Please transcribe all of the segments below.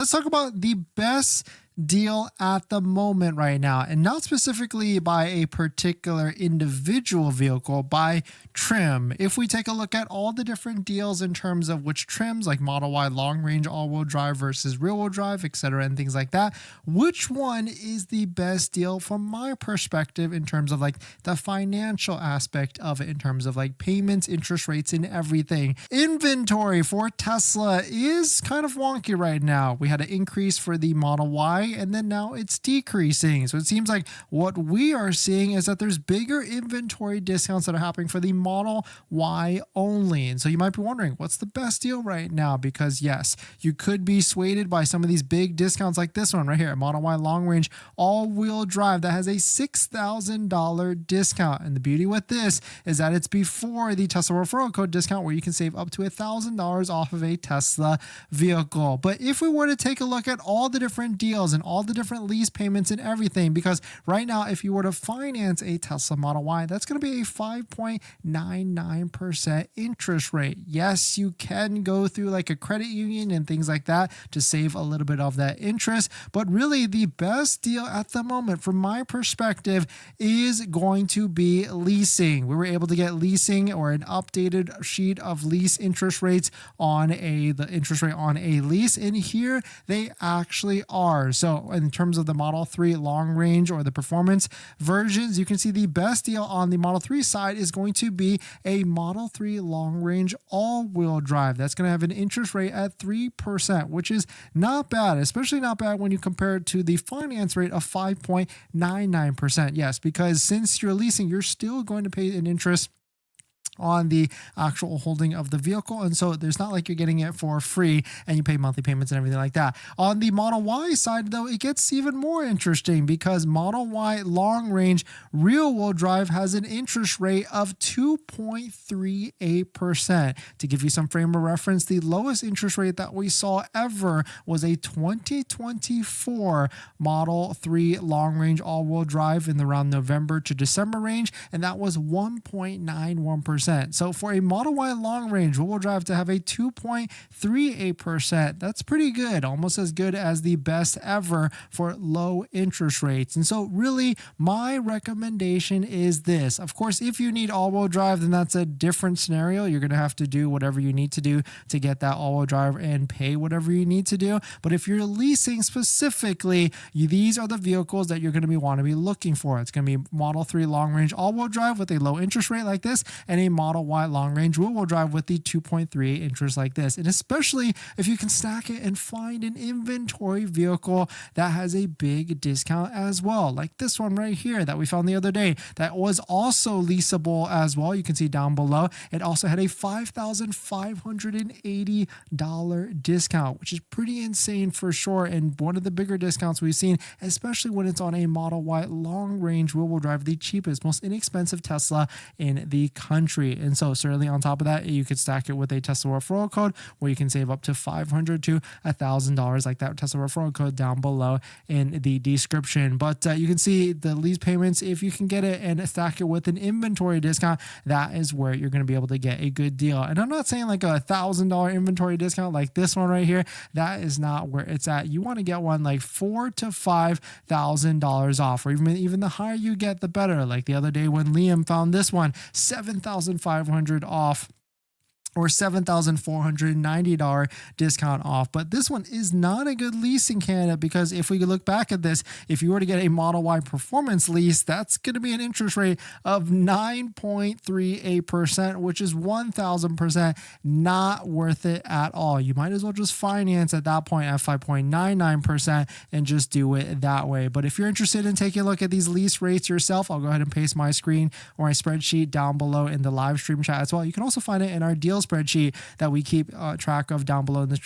Let's talk about the best deal at the moment right now, and not specifically by a particular individual vehicle, by trim. If we take a look at all the different deals in terms of which trims, like Model Y long range all-wheel drive versus rear-wheel drive, etc., and things like that, which one is the best deal from my perspective in terms of like the financial aspect of it, in terms of like payments, interest rates, and everything? Inventory for Tesla is kind of wonky right now. We had an increase for the Model Y, and then now it's decreasing. So it seems like what we are seeing is that there's bigger inventory discounts that are happening for the Model Y only. And so you might be wondering, what's the best deal right now? Because yes, you could be swayed by some of these big discounts like this one right here, Model Y long range all-wheel drive that has a $6,000 discount. And the beauty with this is that it's before the Tesla referral code discount, where you can save up to $1,000 off of a Tesla vehicle. But if we were to take a look at all the different deals and all the different lease payments and everything, because right now if you were to finance a Tesla Model Y, that's going to be a 5.99% interest rate. Yes, you can go through like a credit union and things like that to save a little bit of that interest, but really the best deal at the moment from my perspective is going to be leasing. We were able to get leasing, or an updated sheet of lease interest rates on the interest rate on a lease, and here they actually are. So in terms of the Model 3 long range or the performance versions, you can see the best deal on the Model 3 side is going to be a Model 3 long range all-wheel drive. That's going to have an interest rate at 3%, which is not bad, especially not bad when you compare it to the finance rate of 5.99%. Yes, because since you're leasing, you're still going to pay an interest on the actual holding of the vehicle, and so there's not like you're getting it for free and you pay monthly payments and everything like that. On the Model Y side though, it gets even more interesting, because Model Y long range rear wheel drive has an interest rate of 2.38%. To give you some frame of reference, the lowest interest rate that we saw ever was a 2024 Model 3 long range all-wheel drive in the around November to December range, and that was 1.91%. So for a Model Y long range rear-wheel drive to have a 2.38%, that's pretty good, almost as good as the best ever for low interest rates. And so really my recommendation is this. Of course, if you need all-wheel drive, then that's a different scenario. You're going to have to do whatever you need to do to get that all-wheel drive and pay whatever you need to do. But if you're leasing specifically, these are the vehicles that you're going to want to be looking for. It's going to be Model 3 long range all-wheel drive with a low interest rate like this, and a Model Y long range rear-wheel drive with the 2.38 interest like this. And especially if you can stack it and find an inventory vehicle that has a big discount as well, like this one right here that we found the other day that was also leasable as well. You can see down below it also had a $5,580 discount, which is pretty insane for sure, and one of the bigger discounts we've seen, especially when it's on a Model Y long range rear-wheel drive, the cheapest, most inexpensive Tesla in the country. And so certainly on top of that, you could stack it with a Tesla referral code where you can save up to $500 to $1,000, like that Tesla referral code down below in the description. But you can see the lease payments, if you can get it and stack it with an inventory discount, that is where you're going to be able to get a good deal. And I'm not saying like a $1,000 inventory discount like this one right here. That is not where it's at. You want to get one like $4,000 to $5,000 off, or even the higher you get, the better. Like the other day when Liam found this one, $7,500 off, or $7,490 discount off. But this one is not a good leasing candidate, because if we look back at this, if you were to get a Model Y performance lease, that's going to be an interest rate of 9.38%, which is 1,000% not worth it at all. You might as well just finance at that point at 5.99% and just do it that way. But if you're interested in taking a look at these lease rates yourself, I'll go ahead and paste my screen or my spreadsheet down below in the live stream chat as well. You can also find it in our deal spreadsheet that we keep track of down below in the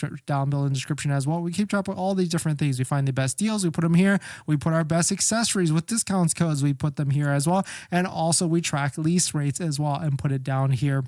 description as well. We keep track of all these different things. We find the best deals, we put them here. We put our best accessories with discounts codes, we put them here as well. And also we track lease rates as well and put it down here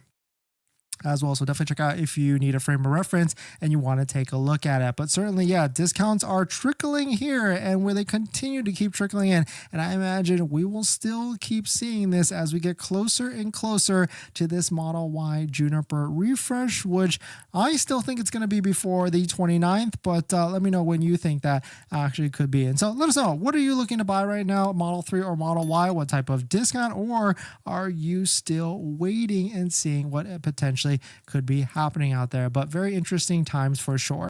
as well. So definitely check out if you need a frame of reference and you want to take a look at it. But certainly, yeah, discounts are trickling here and where they continue to keep trickling in. And I imagine we will still keep seeing this as we get closer and closer to this Model Y Juniper refresh, which I still think it's going to be before the 29th, but let me know when you think that actually could be. And so let us know, what are you looking to buy right now, Model 3 or Model Y? What type of discount, or are you still waiting and seeing what potentially could be happening out there? But very interesting times for sure.